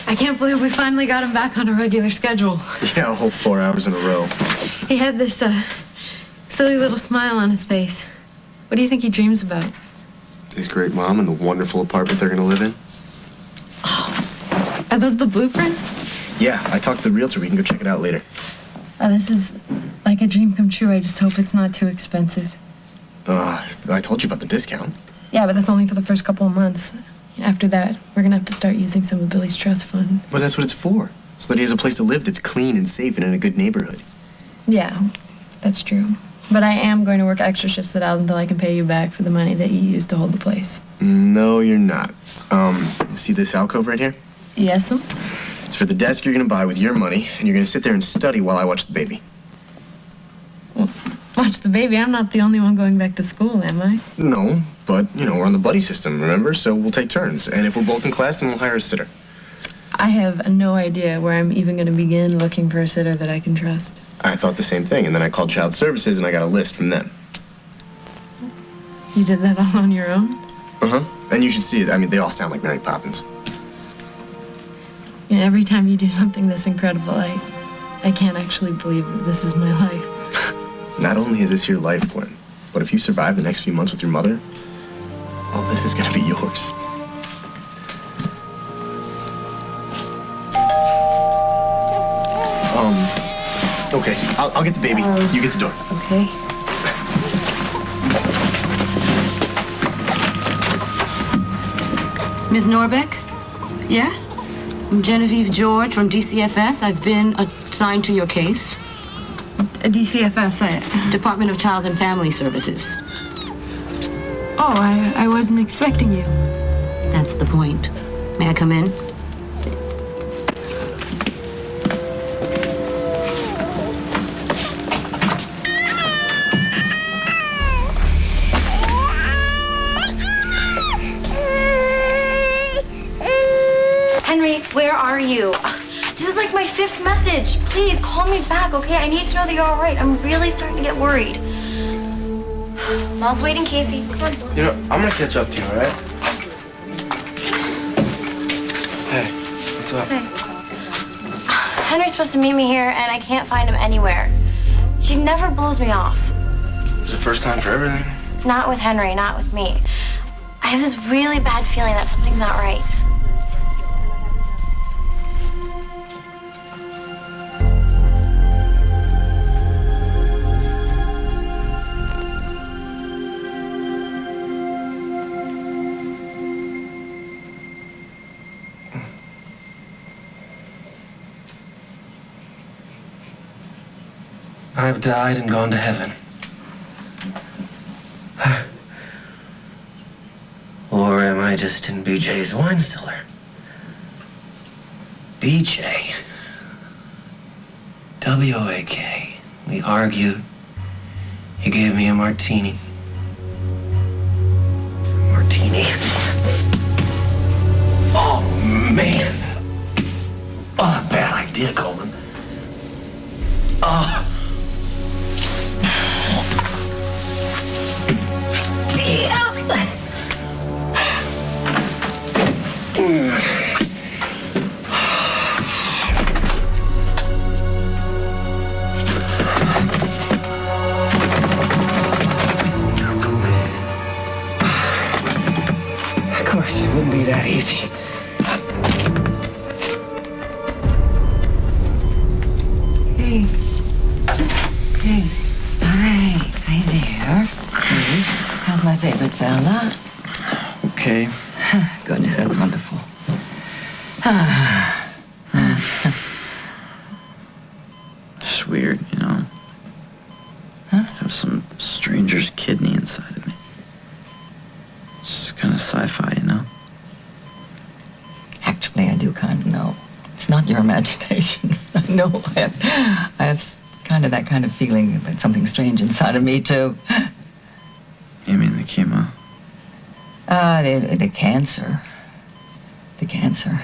I can't believe we finally got him back on a regular schedule. Yeah, a whole 4 hours in a row. He had this silly little smile on his face. What do you think he dreams about? His great mom and the wonderful apartment they're gonna live in. Oh, are those the blueprints? Yeah, I talked to the realtor. We can go check it out later. Oh, this is like a dream come true. I just hope it's not too expensive. I told you about the discount. Yeah, but that's only for the first couple of months. After that, we're gonna have to start using some of Billy's trust fund. But that's what it's for. So that he has a place to live that's clean and safe and in a good neighborhood. Yeah, that's true. But I am going to work extra shifts at Al's until I can pay you back for the money that you used to hold the place. No, you're not. See this alcove right here? Yes, It's for the desk you're gonna buy with your money, and you're gonna sit there and study while I watch the baby. Well, watch the baby. I'm not the only one going back to school, am I? No, but, we're on the buddy system, remember? So we'll take turns. And if we're both in class, then we'll hire a sitter. I have no idea where I'm even going to begin looking for a sitter that I can trust. I thought the same thing, and then I called Child Services, and I got a list from them. You did that all on your own? Uh-huh. And you should see it. I mean, they all sound like Mary Poppins. Every time you do something this incredible, I can't actually believe that this is my life. Not only is this your life, Gwen, but if you survive the next few months with your mother, all this is gonna be yours. Okay, I'll get the baby. You get the door. Okay. Ms. Norbeck? Yeah? I'm Genevieve George from DCFS. I've been assigned to your case. A DCFS, Department of Child and Family Services. Oh, I wasn't expecting you. That's the point. May I come in? Henry, where are you? This is like my 5th message. Please call me back, okay? I need to know that you're all right. I'm really starting to get worried. Mom's waiting, Casey. Come on. I'm gonna catch up to you, all right? Hey, what's up? Hey. Henry's supposed to meet me here, and I can't find him anywhere. He never blows me off. It's the first time for everything. Not with Henry, not with me. I have this really bad feeling that something's not right. I've died and gone to heaven. Or am I just in BJ's wine cellar? BJ. W-A-K. We argued. He gave me a martini. Martini. Oh, man. Oh, bad idea, Coleman. Oh. Of course, it wouldn't be that easy. Hey. Hey. Hi there. See? How's my favorite fella? Okay. Goodness, that's wonderful. It's weird, Huh? I have some stranger's kidney inside of me. It's kind of sci-fi, Actually, I do kind of know. It's not your imagination. I know. I have kind of that kind of feeling that something strange inside of me, too. You mean the chemo? The cancer. The cancer.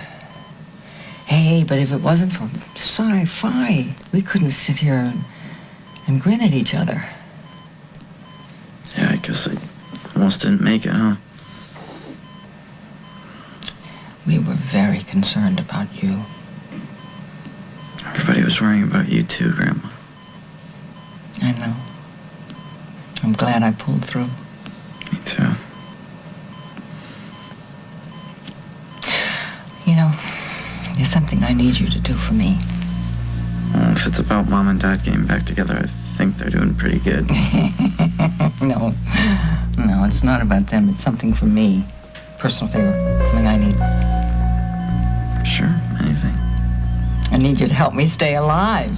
Hey, but if it wasn't for sci-fi, we couldn't sit here and grin at each other. Yeah, I guess I almost didn't make it, huh? We We were very concerned about you. Everybody was worrying about you too, Grandma. I know. I'm glad I pulled through. Me too. You know, there's something I need you to do for me. Well, if it's about Mom and Dad getting back together, I think they're doing pretty good. No, it's not about them. It's something for me. Personal favor. Something I need. Sure, anything. I need you to help me stay alive.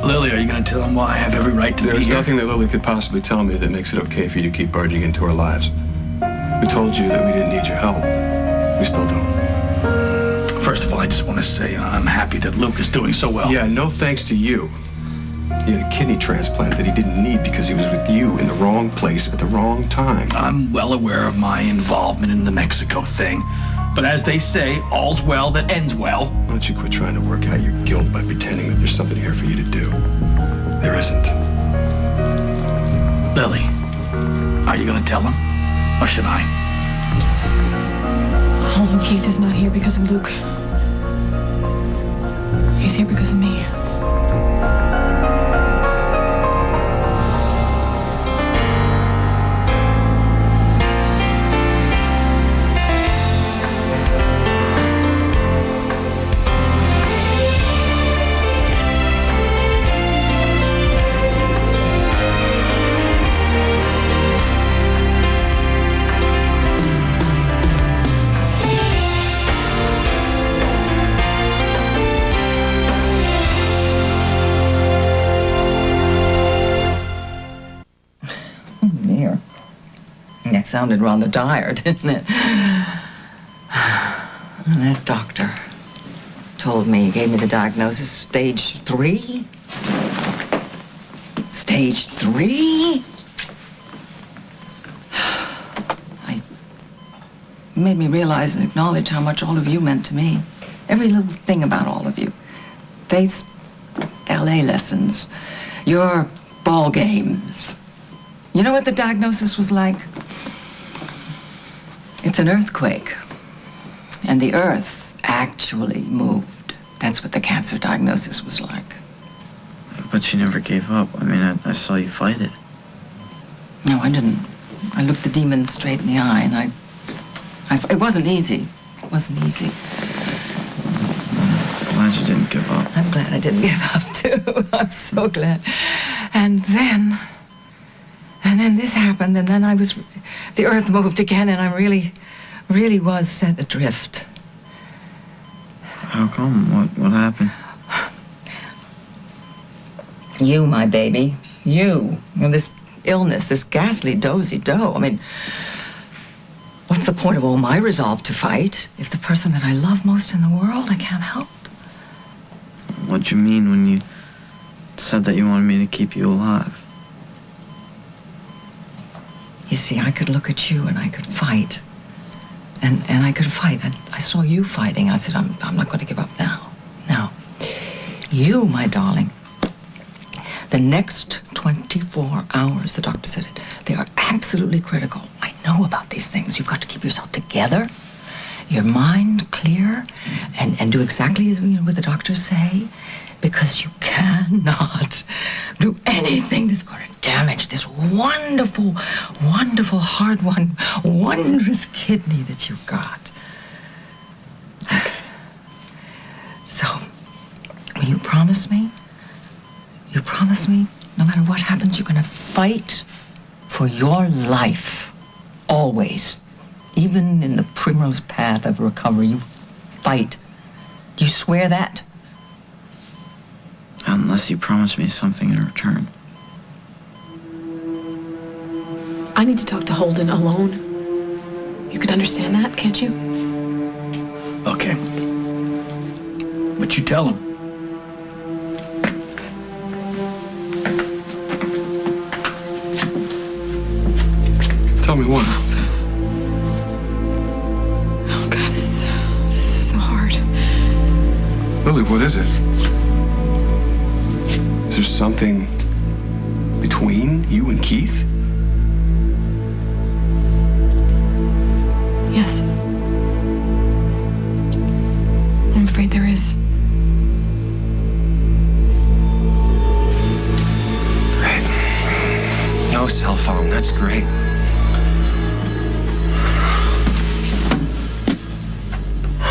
Lily, are you going to tell him why I have every right to be There's here? nothing that Lily could possibly tell me that makes it okay for you to keep barging into our lives. We told you that we didn't need your help. We still don't. First of all, I just want to say I'm happy that Luke is doing so well. Yeah, no thanks to you. He had a kidney transplant that he didn't need because he was with you in the wrong place at the wrong time. I'm well aware of my involvement in the Mexico thing. But as they say, all's well that ends well. Why don't you quit trying to work out your guilt by pretending that there's something here for you to do? There isn't. Lily, are you going to tell him? Or should I? Holden Keith is not here because of Luke. He's here because of me. There. That sounded rather dire, didn't it? And that doctor told me, gave me the diagnosis, stage 3? Stage 3? Made me realize and acknowledge how much all of you meant to me. Every little thing about all of you. Faith's ballet lessons, your ball games. You know what the diagnosis was like? It's an earthquake. And the earth actually moved. That's what the cancer diagnosis was like. But you never gave up. I mean, I saw you fight it. No, I didn't. I looked the demon straight in the eye, and it wasn't easy. It wasn't easy. Glad you didn't give up. I'm glad I didn't give up, too. I'm so glad. And then this happened, and then the earth moved again, and I really was set adrift. How come? What happened? You, my baby. You. And this illness, this ghastly dozy-do. I mean, what's the point of all my resolve to fight if the person that I love most in the world I can't help? What'd you mean when you said that you wanted me to keep you alive? You see, I could look at you and I could fight. And I could fight. I saw you fighting. I said, I'm not going to give up now. Now, you, my darling, the next 24 hours, the doctor said it, they are absolutely critical. I know about these things. You've got to keep yourself together, your mind clear, and do exactly as what the doctors say, because you cannot do anything that's going to damage this wonderful, wonderful, hard-won, wondrous kidney that you've got. Okay. So, will you promise me? You promise me, no matter what happens, you're going to fight for your life. Always. Even in the primrose path of recovery, you fight. Do you swear that? Unless you promise me something in return. I need to talk to Holden alone. You can understand that, can't you? Okay. But you tell him. Tell me what? Oh, God, this is so hard. Lily, what is it? Is there something between you and Keith? Yes.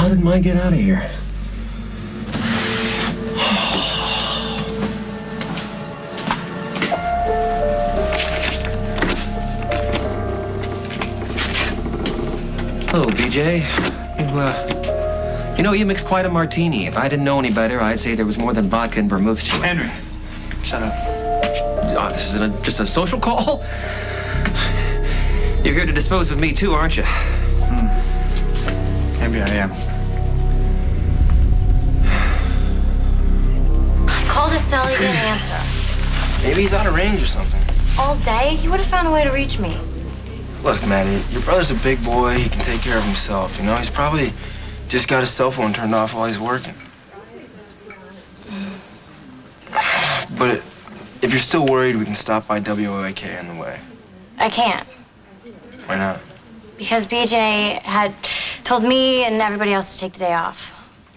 How did mine get out of here? Oh, BJ. You mixed quite a martini. If I didn't know any better, I'd say there was more than vodka and vermouth to it. Henry, shut up. Oh, this isn't just a social call? You're here to dispose of me too, aren't you? Maybe I am. I called his cell, he didn't answer. Maybe he's out of range or something. All day, he would have found a way to reach me. Look, Maddie, your brother's a big boy. He can take care of himself. He's probably just got his cell phone turned off while he's working. But if you're still worried, we can stop by WOAK on the way. I can't. Why not? Because BJ had told me and everybody else to take the day off.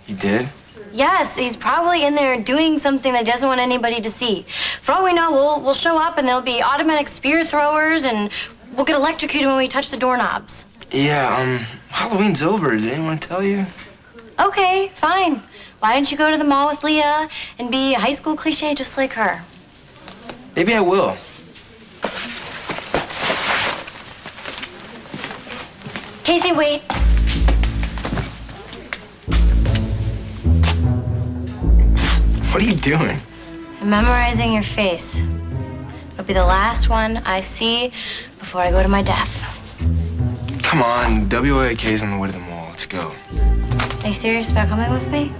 He did? Yes, he's probably in there doing something that he doesn't want anybody to see. For all we know, we'll show up and there'll be automatic spear throwers and we'll get electrocuted when we touch the doorknobs. Yeah, Halloween's over. Did anyone tell you? Okay, fine. Why don't you go to the mall with Leah and be a high school cliche just like her? Maybe I will. Casey, wait. What are you doing? I'm memorizing your face. It'll be the last one I see before I go to my death. Come on, WOAK's on the way to the mall. Let's go. Are you serious about coming with me?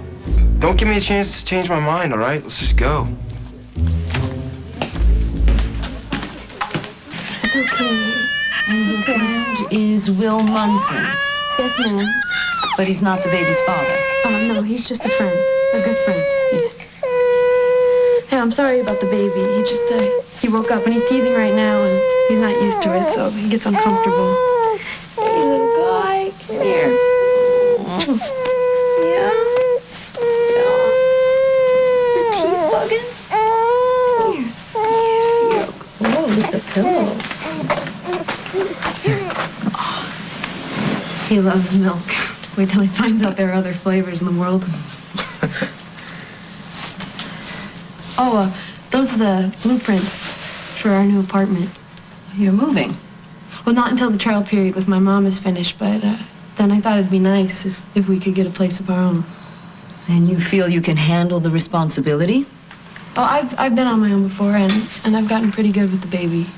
Don't give me a chance to change my mind, all right? Let's just go. It's okay. Your friend is Will Munson, Yes, ma'am. but he's not the baby's father. Oh, no, he's just a friend. A good friend. Yeah. Hey, I'm sorry about the baby. He woke up and he's teething right now and he's not used to it, so he gets uncomfortable. Hey, little guy, come here. Yeah? Your teeth bugging? Here. Oh, with the pillow. He loves milk. Wait till he finds out there are other flavors in the world. Oh, those are the blueprints for our new apartment. You're moving. Well, not until the trial period with my mom is finished, but then I thought it'd be nice if we could get a place of our own. And you feel you can handle the responsibility? Oh, I've been on my own before, and I've gotten pretty good with the baby.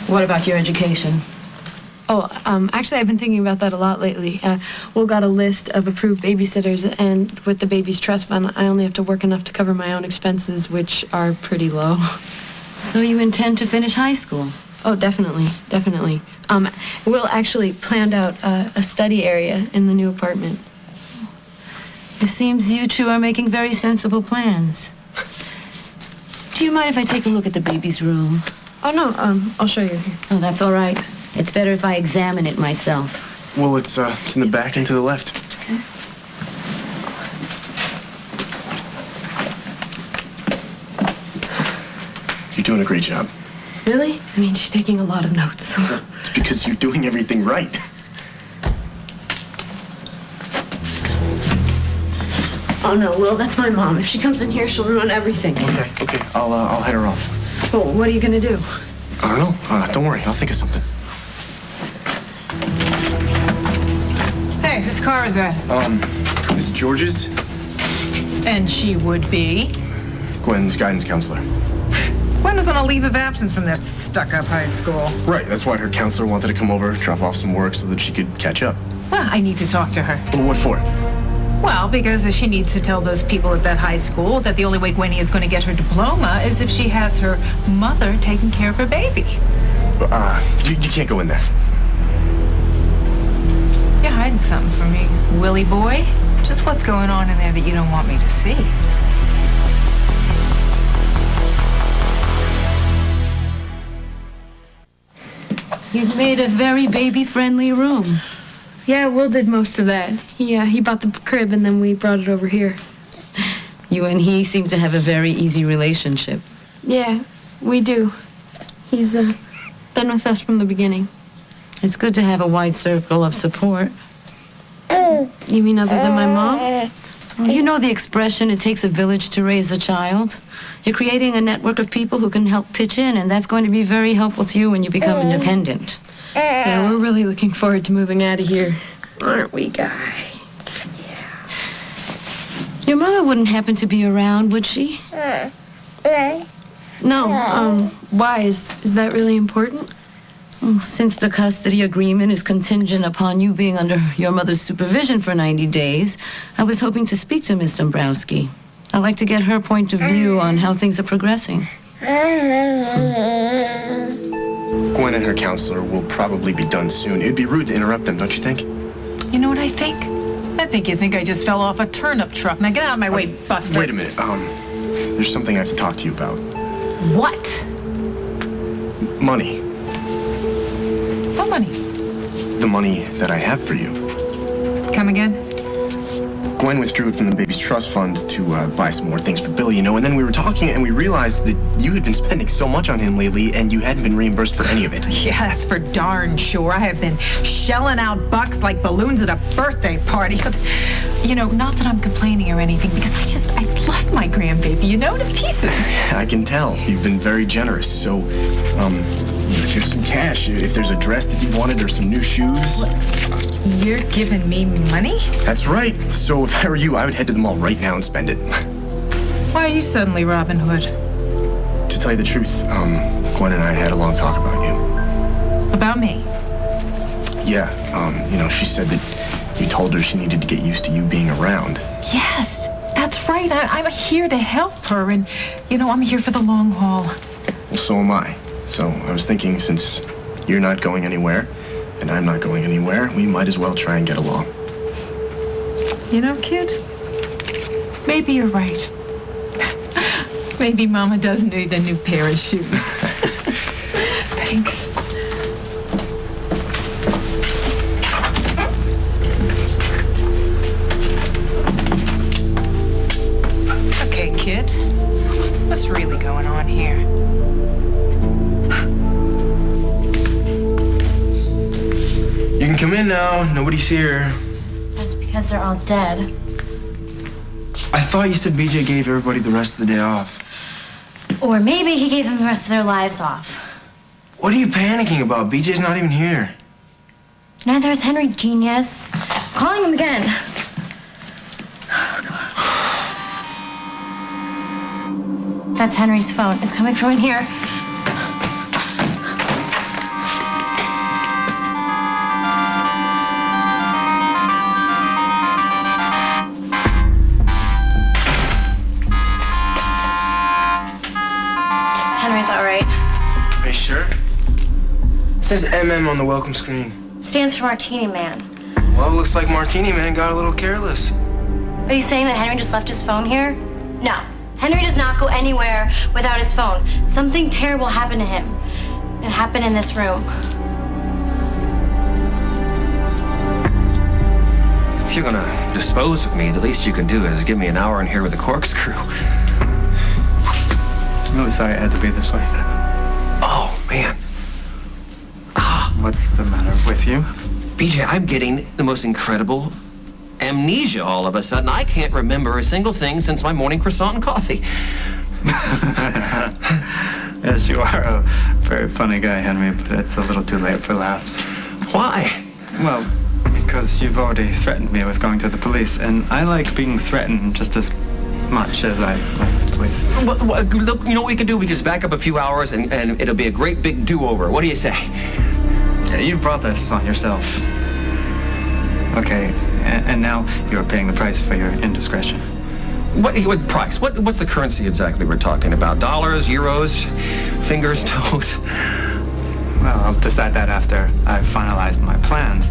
What about your education? Oh, actually, I've been thinking about that a lot lately. Will got a list of approved babysitters, and with the baby's trust fund, I only have to work enough to cover my own expenses, which are pretty low. So you intend to finish high school? Oh, definitely, definitely. Will actually planned out a study area in the new apartment. It seems you two are making very sensible plans. Do you mind if I take a look at the baby's room? Oh, no, I'll show you here. Oh, that's all right. It's better if I examine it myself. Well, it's in the back and to the left. Okay. You're doing a great job. Really? I mean, she's taking a lot of notes. It's because you're doing everything right. Oh, no, Will, that's my mom. If she comes in here, she'll ruin everything. Okay, I'll head her off. Well, what are you gonna do? I don't know. Don't worry, I'll think of something. Hey, whose car is that? Miss George's, And she would be? Gwen's guidance counselor. Gwen is on a leave of absence from that stuck-up high school. Right, that's why her counselor wanted to come over, drop off some work so that she could catch up. Well, I need to talk to her. Well, what for? Well, because she needs to tell those people at that high school that the only way Gwenny is going to get her diploma is if she has her mother taking care of her baby. You can't go in there. You're hiding something from me, Willie boy. Just what's going on in there that you don't want me to see? You've made a very baby-friendly room. Yeah, Will did most of that. He bought the crib and then we brought it over here. You and he seem to have a very easy relationship. Yeah, we do. He's been with us from the beginning. It's good to have a wide circle of support. You mean other than my mom? Well, you know the expression, it takes a village to raise a child. You're creating a network of people who can help pitch in, and that's going to be very helpful to you when you become independent. Yeah, we're really looking forward to moving out of here. Aren't we, Guy? Your mother wouldn't happen to be around, would she? No, why? Is that really important? Well, since the custody agreement is contingent upon you being under your mother's supervision for 90 days, I was hoping to speak to Miss Dombrowski. I'd like to get her point of view on how things are progressing. Gwen and her counselor will probably be done soon. It'd be rude to interrupt them, don't you think? You know what I think? I think you think I just fell off a turnip truck. Now get out of my way, Buster. Wait a minute. There's something I have to talk to you about. What? Money. What money? The money that I have for you. Come again? Gwen withdrew it from the baby's trust fund to buy some more things for Billy, you know, and then we were talking and we realized that you had been spending so much on him lately and you hadn't been reimbursed for any of it. Yeah, that's for darn sure. I have been shelling out bucks like balloons at a birthday party. You know, not that I'm complaining or anything, because I love my grandbaby, you know, to pieces. I can tell. You've been very generous. So, here's some cash. If there's a dress that you've wanted or some new shoes. You're giving me money? That's right. So if I were you, I would head to the mall right now and spend it. Why are you suddenly Robin Hood? To tell you the truth, Gwen and I had a long talk about you. About me? Yeah, she said that you told her she needed to get used to you being around. Yes, that's right. I'm here to help her, and, I'm here for the long haul. Well, so am I. So I was thinking, since you're not going anywhere, and I'm not going anywhere, we might as well try and get along. You know, kid, maybe you're right. Maybe Mama does need a new pair of shoes. Thanks. Okay, kid, what's really going on here? You can come in now. Nobody's here. That's because they're all dead. I thought you said BJ gave everybody the rest of the day off. Or maybe he gave them the rest of their lives off. What are you panicking about? BJ's not even here. Neither is Henry, genius. Calling him again. Oh, God. That's Henry's phone. It's coming from in here. Henry's all right. Are you sure? It says MM on the welcome screen. Stands for Martini Man. Well, it looks like Martini Man got a little careless. Are you saying that Henry just left his phone here? No. Henry does not go anywhere without his phone. Something terrible happened to him. It happened in this room. If you're gonna dispose of me, the least you can do is give me an hour in here with a corkscrew. I'm really sorry it had to be this way. Oh, man. What's the matter with you? BJ, I'm getting the most incredible amnesia all of a sudden. I can't remember a single thing since my morning croissant and coffee. Yes, you are a very funny guy, Henry, but it's a little too late for laughs. Why? Well, because you've already threatened me with going to the police, and I like being threatened just as much as I like the police. Look, you know what we can do? We can just back up a few hours and it'll be a great big do-over. What do you say? Yeah, you brought this on yourself. Okay, and now you're paying the price for your indiscretion. What price? What's the currency exactly we're talking about? Dollars, euros, fingers, toes? Well, I'll decide that after I've finalized my plans,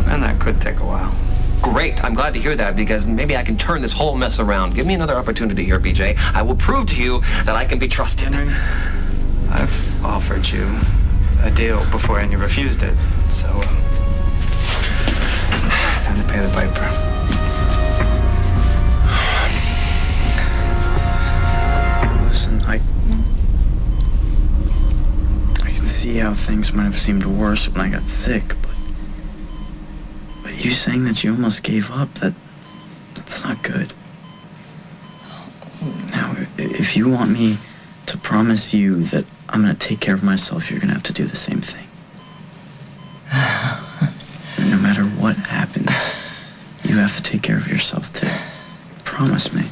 and that could take a while. Great. I'm glad to hear that, because maybe I can turn this whole mess around. Give me another opportunity here, BJ. I will prove to you that I can be trusted. Henry, I've offered you a deal before and you refused it, so it's time to pay the piper. Listen, I can see how things might have seemed worse when I got sick, but You saying that you almost gave up, that's not good. Now, if you want me to promise you that I'm gonna take care of myself, you're gonna have to do the same thing. No matter what happens, you have to take care of yourself too. Promise me.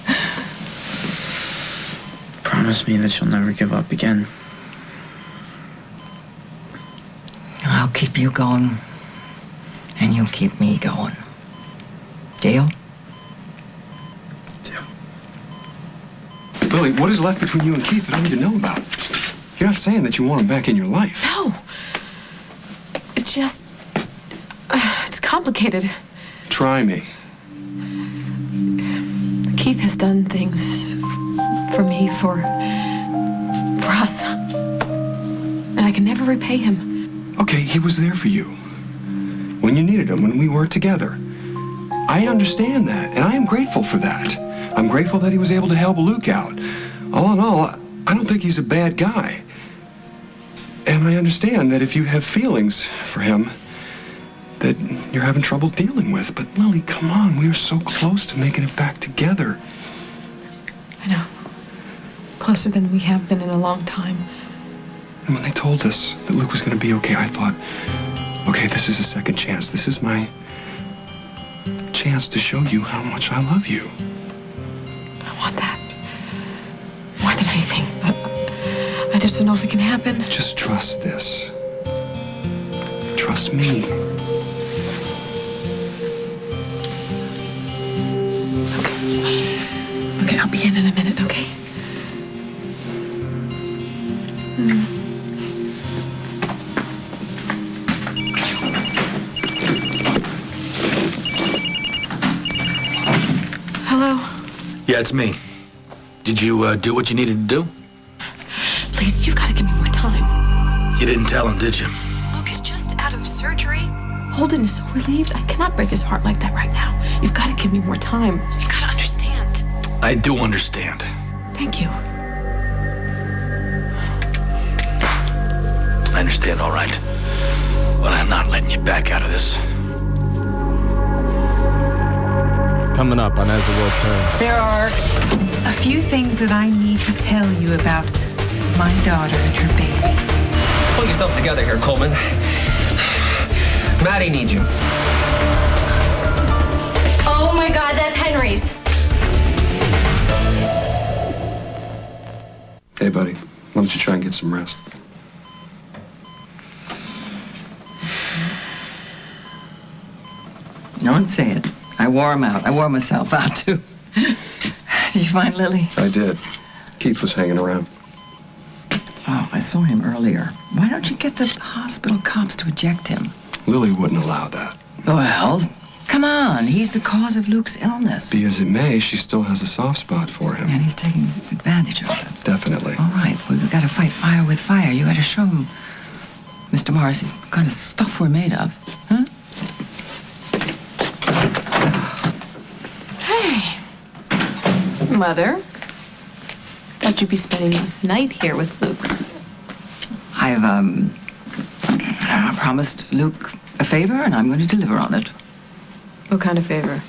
Promise me that you'll never give up again. I'll keep you going, and you'll keep me going. Deal? Deal. Lily, what is left between you and Keith that I need to know about? You're not saying that you want him back in your life. No. It's just... it's complicated. Try me. Keith has done things for me, for us. And I can never repay him. Okay, he was there for you. When you needed him, when we were together. I understand that, and I am grateful for that. I'm grateful that he was able to help Luke out. All in all, I don't think he's a bad guy. And I understand that if you have feelings for him that you're having trouble dealing with. But Lily, come on, we were so close to making it back together. I know. Closer than we have been in a long time. And when they told us that Luke was going to be okay, I thought, okay, this is a second chance. This is my chance to show you how much I love you. I want that. More than anything, but I just don't know if it can happen. Just trust this. Trust me. Okay, I'll be in a minute, okay? Hello? Yeah, it's me. Did you do what you needed to do? Please, you've got to give me more time. You didn't tell him, did you? Luke is just out of surgery. Holden is so relieved. I cannot break his heart like that right now. You've got to give me more time. You've got to understand. I do understand. Thank you. I understand, all right. But I'm not letting you back out of this. Coming up on As the World Turns. There are a few things that I need to tell you about my daughter and her baby. Pull yourself together here, Coleman. Maddie needs you. Oh my God, that's Henry's. Hey, buddy, why don't you try and get some rest? Don't say it. I wore him out. I wore myself out, too. Did you find Lily? I did. Keith was hanging around. Oh, I saw him earlier. Why don't you get the hospital cops to eject him? Lily wouldn't allow that. Well, come on. He's the cause of Luke's illness. Be as it may, she still has a soft spot for him. And he's taking advantage of it. Definitely. All right. Well, we've got to fight fire with fire. You got to show him, Mr. Morris, what kind of stuff we're made of. Huh? Hey. Mother. Thought you'd be spending the night here with Luke. I've, promised Luke a favor, and I'm going to deliver on it. What kind of favor?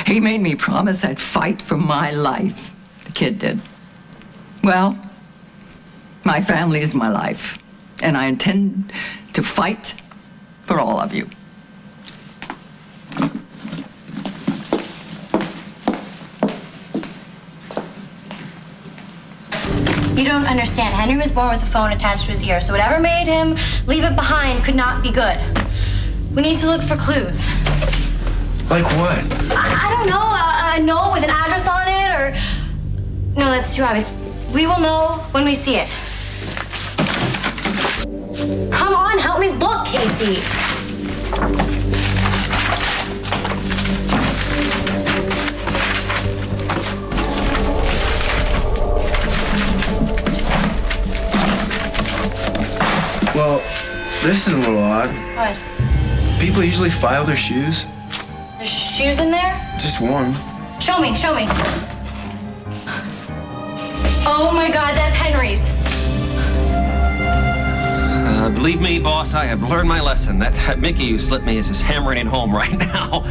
He made me promise I'd fight for my life. The kid did. Well, my family is my life, and I intend to fight for all of you. You don't understand. Henry was born with a phone attached to his ear, so whatever made him leave it behind could not be good. We need to look for clues. Like what? I don't know. A note with an address on it, or... No, that's too obvious. We will know when we see it. Come on, help me look, Casey. Well, this is a little odd. What? People usually file their shoes. There's shoes in there? Just one. Show me, show me. Oh my God, that's Henry's. Believe me, boss, I have learned my lesson. That Mickey you slipped me is just hammering it home right now.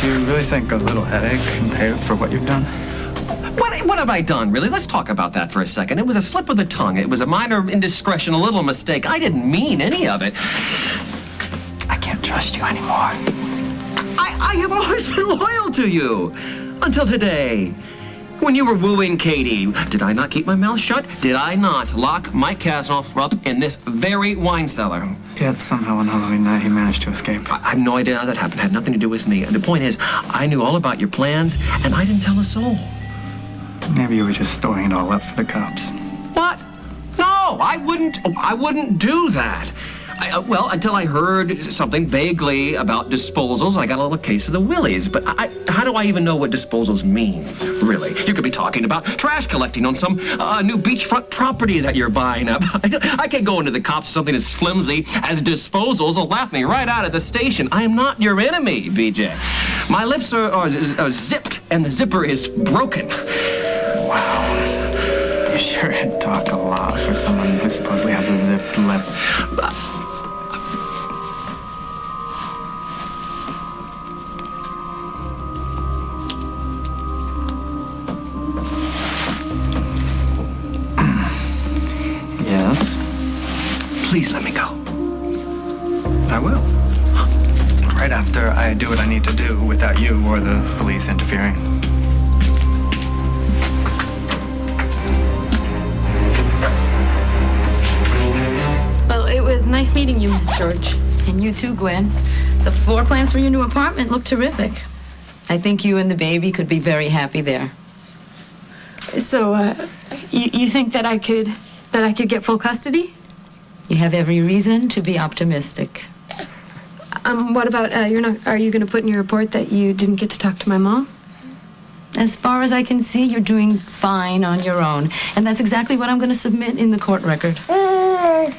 Do you really think a little headache can pay for what you've done? What have I done, really? Let's talk about that for a second. It was a slip of the tongue. It was a minor indiscretion, a little mistake. I didn't mean any of it. I can't trust you anymore. I have always been loyal to you. Until today. When you were wooing Katie, did I not keep my mouth shut? Did I not lock Mike Kasnoff up in this very wine cellar? Yet somehow on Halloween night he managed to escape. I have no idea how that happened. It had nothing to do with me. The point is, I knew all about your plans, and I didn't tell a soul. Maybe you were just storing it all up for the cops. What? No, I wouldn't do that. Well, until I heard something vaguely about disposals, I got a little case of the willies. But how do I even know what disposals mean, really? You could be talking about trash collecting on some new beachfront property that you're buying up. I can't go into the cops with something as flimsy as disposals. They'll laugh me right out of the station. I am not your enemy, BJ. My lips are zipped, and the zipper is broken. Wow. You sure talk a lot for someone who supposedly has a zipped lip. Yes? Please let me go. I will. Right after I do what I need to do without you or the police interfering. Well, it was nice meeting you, Miss George. And you too, Gwen. The floor plans for your new apartment look terrific. I think you and the baby could be very happy there. So, you think that I could get full custody? You have every reason to be optimistic. What about, are you going to put in your report that you didn't get to talk to my mom? As far as I can see, you're doing fine on your own. And that's exactly what I'm going to submit in the court record. Wow,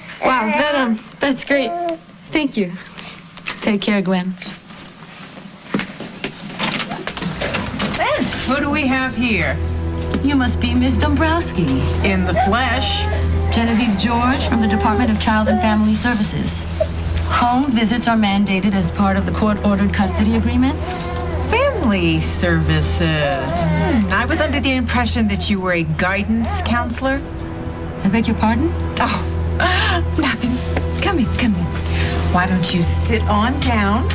that's great. Thank you. Take care, Gwen. Then, who do we have here? You must be Miss Dombrowski. In the flesh. Genevieve George from the Department of Child and Family Services. Home visits are mandated as part of the court-ordered custody agreement. Family services. I was under the impression that you were a guidance counselor. I beg your pardon? Oh, nothing. Come in. Why don't you sit on down?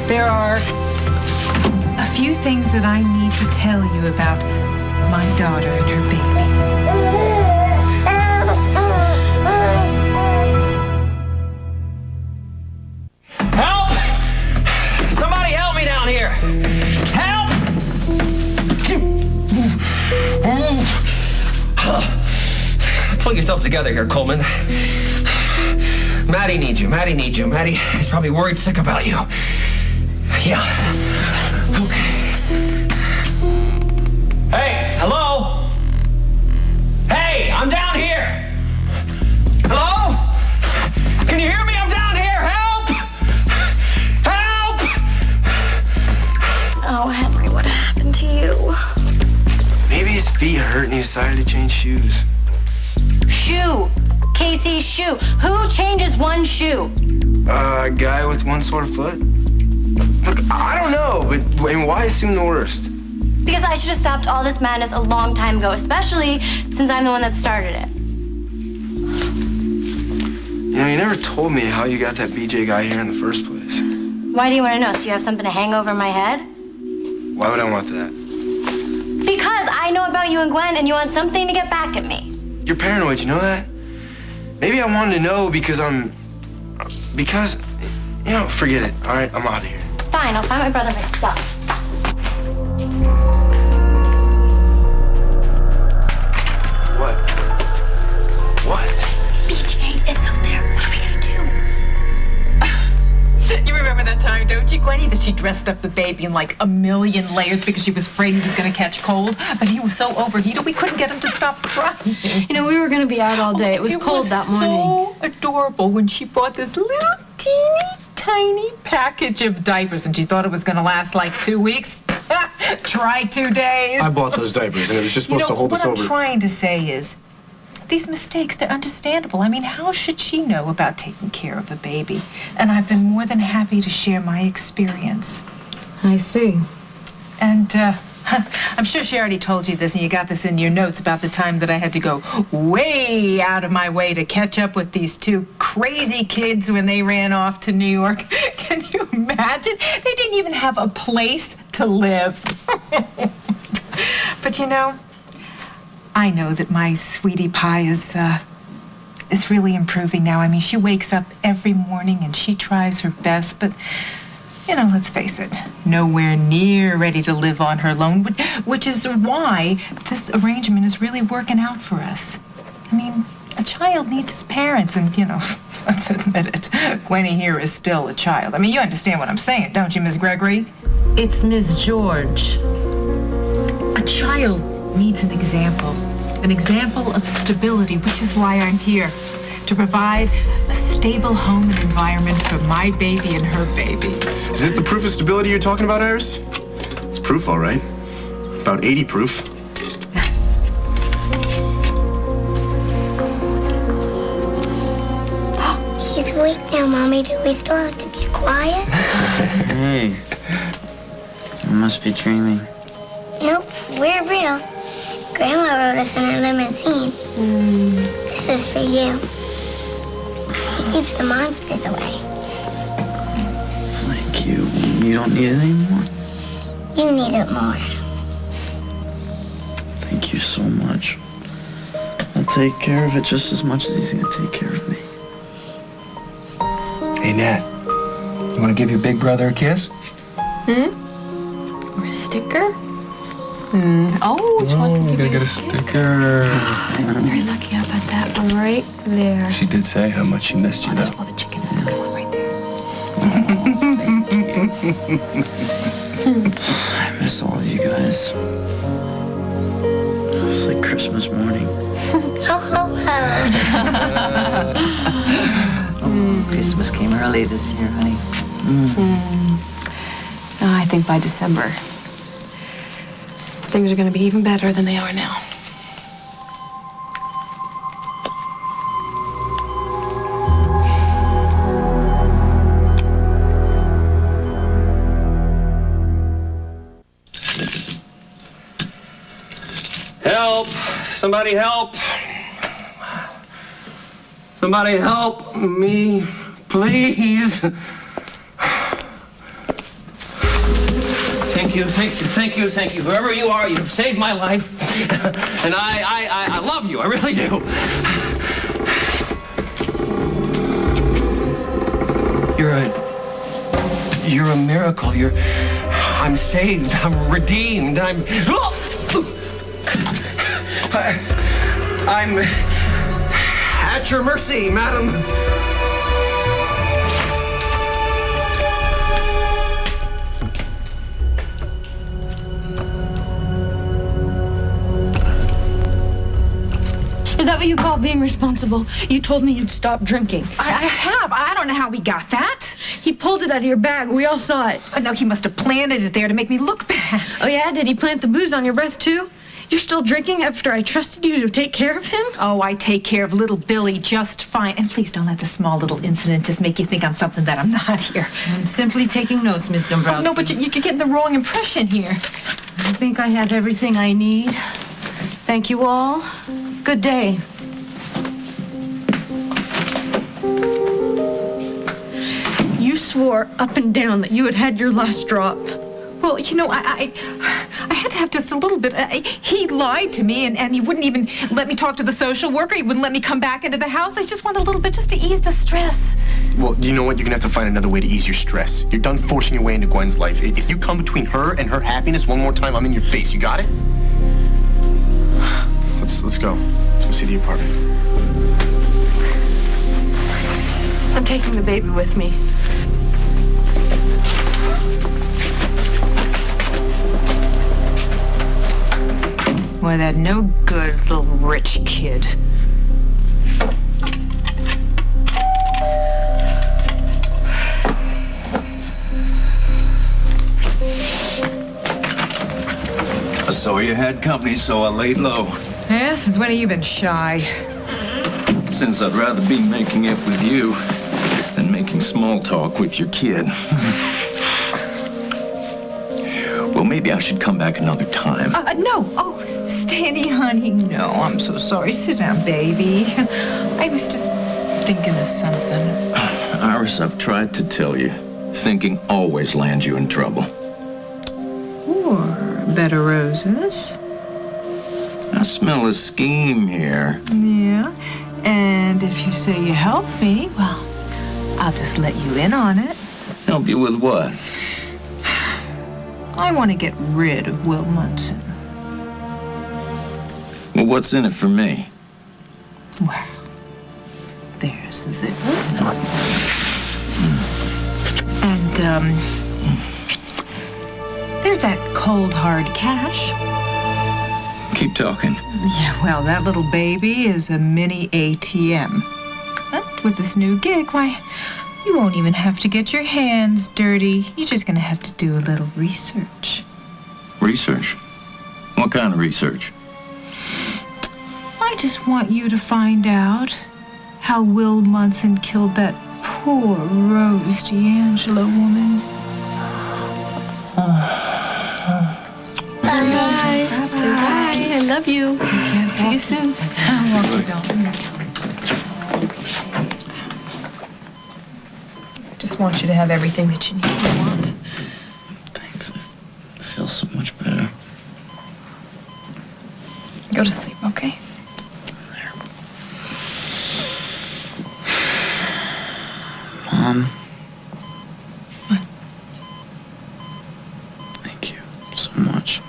There are a few things that I need to tell you about my daughter and her baby. Help! Somebody help me down here! Help! Pull yourself together here, Coleman. Maddie needs you. Maddie is probably worried sick about you. Yeah. Okay. Hey, hello? Hey, I'm down here. Hello? Can you hear me? I'm down here. Help! Help! Oh, Henry, what happened to you? Maybe his feet hurt and he decided to change shoes. Shoe. Casey's shoe. Who changes one shoe? A guy with one sore foot? Look, I don't know, but why assume the worst? Because I should have stopped all this madness a long time ago, especially since I'm the one that started it. You know, you never told me how you got that BJ guy here in the first place. Why do you want to know? So you have something to hang over my head? Why would I want that? Because I know about you and Gwen, and you want something to get back at me. You're paranoid, you know that? Maybe I wanted to know because, you know, forget it, all right? I'm out of here. Fine, I'll find my brother myself. What? BJ is out there. What are we gonna do? You remember that time, don't you, Gwenny, that she dressed up the baby in like a million layers because she was afraid he was going to catch cold? But he was so overheated, we couldn't get him to stop crying. You know, we were going to be out all day. It was cold that morning. So adorable when she bought this little teeny tiny package of diapers, and she thought it was going to last like 2 weeks. Try 2 days. I bought those diapers, and it was just supposed to hold us over. What I'm trying to say is, these mistakes, they're understandable. I mean, how should she know about taking care of a baby? And I've been more than happy to share my experience. I see. And I'm sure she already told you this, and you got this in your notes about the time that I had to go way out of my way to catch up with these two crazy kids when they ran off to New York. Can you imagine? They didn't even have a place to live. But you know, I know that my sweetie pie is really improving now. I mean, she wakes up every morning and she tries her best, but you know, let's face it, nowhere near ready to live on her own, which is why this arrangement is really working out for us. I mean, a child needs his parents, and, you know, let's admit it, Gwenny here is still a child. I mean, you understand what I'm saying, don't you, Miss Gregory? It's Miss George. A child needs an example of stability, which is why I'm here, to provide a stable home and environment for my baby and her baby. Is this the proof of stability you're talking about, Iris? It's proof, all right. About 80 proof. He's awake now, Mommy. Do we still have to be quiet? Hey, I must be dreaming. Nope, we're real. Grandma wrote us in her limousine. This is for you. He keeps the monsters away. Thank you. You don't need it anymore? You need it more. Thank you so much. I'll take care of it just as much as he's gonna take care of me. Hey, Nat, you want to give your big brother a kiss? Or a sticker? Oh, she wants to give Gotta you get a sticker. I'm very lucky. How about that one right there? She did say how much she missed you, That's though. all the chicken. That's a good one right there. I miss all of you guys. It's like Christmas morning. Ho, ho, ho. Christmas came early this year, honey. I think by December, things are going to be even better than they are now. Help! Somebody help! Somebody help me, please! Thank you, thank you, thank you, thank you. Whoever you are, you've saved my life. And I love you, I really do. You're a miracle. I'm saved, I'm redeemed, I'm at your mercy, madam. Is that what you call being responsible? You told me you'd stop drinking. I have. I don't know how he got that. He pulled it out of your bag. We all saw it. No, he must have planted it there to make me look bad. Oh, yeah? Did he plant the booze on your breath, too? You're still drinking after I trusted you to take care of him? Oh, I take care of little Billy just fine. And please don't let this small little incident just make you think I'm something that I'm not here. I'm simply taking notes, Miss Dombrowski. No, but you could get the wrong impression here. I think I have everything I need. Thank you all. Good day. You swore up and down that you had had your last drop. Well, you know, I had to have just a little bit. He lied to me, and he wouldn't even let me talk to the social worker. He wouldn't let me come back into the house. I just wanted a little bit just to ease the stress. Well, you know what? You're gonna have to find another way to ease your stress. You're done forcing your way into Gwen's life. If you come between her and her happiness one more time, I'm in your face. You got it? Let's go. Let's go see the apartment. I'm taking the baby with me. Boy, that no good little rich kid. So you had company, so I laid low. Yeah, since when have you been shy? since I'd rather be making it with you than making small talk with your kid. Well, maybe I should come back another time. No. Oh, Stanley, honey, no. I'm so sorry. Sit down, baby. I was just thinking of something. Iris, I've tried to tell you, thinking always lands you in trouble. Or better roses. I smell a scheme here. Yeah. And if you say you help me, well, I'll just let you in on it. Help you with what? I want to get rid of Will Munson. Well, what's in it for me? Well, there's this. And, there's that cold, hard cash. Keep talking. Yeah, well, that little baby is a mini ATM. And with this new gig, why, you won't even have to get your hands dirty. You're just gonna have to do a little research. Research? What kind of research? I just want you to find out how Will Munson killed that poor Rose D'Angelo woman. Bye. Say bye. I love you. See you soon. Just want you to have everything that you need and want. Thanks. I feel so much better. Go to sleep, okay? Mom. What? Thank you so much.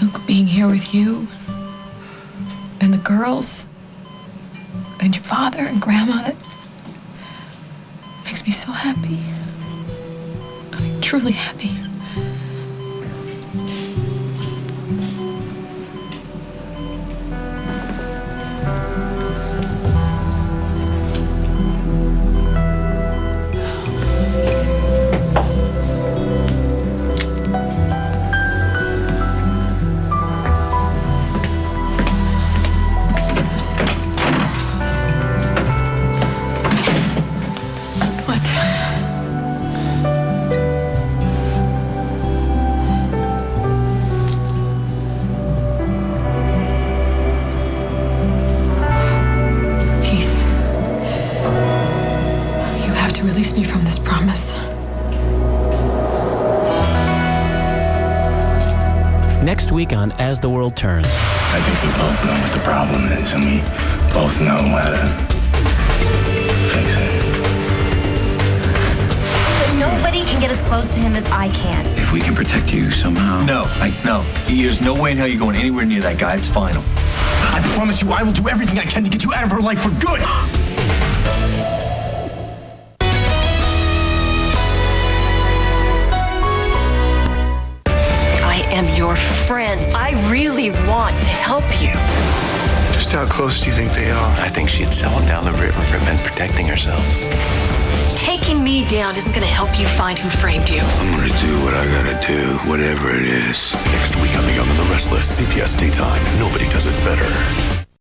Luke, being here with you and the girls and your father and grandma, it makes me so happy. I mean, truly happy. Release me from this promise. Next week on As the World Turns. I think we both know what the problem is, and we both know how to fix it. But nobody can get as close to him as I can. If we can protect you somehow. No. There's no way in hell you're going anywhere near that guy. It's final. I promise you I will do everything I can to get you out of her life for good. I am your friend. I really want to help you. Just how close do you think they are? I think she'd sell him down the river if it meant protecting herself. Taking me down isn't going to help you find who framed you. I'm going to do what I got to do, whatever it is. Next week on The Young and the Restless, CBS Daytime. Nobody does it better.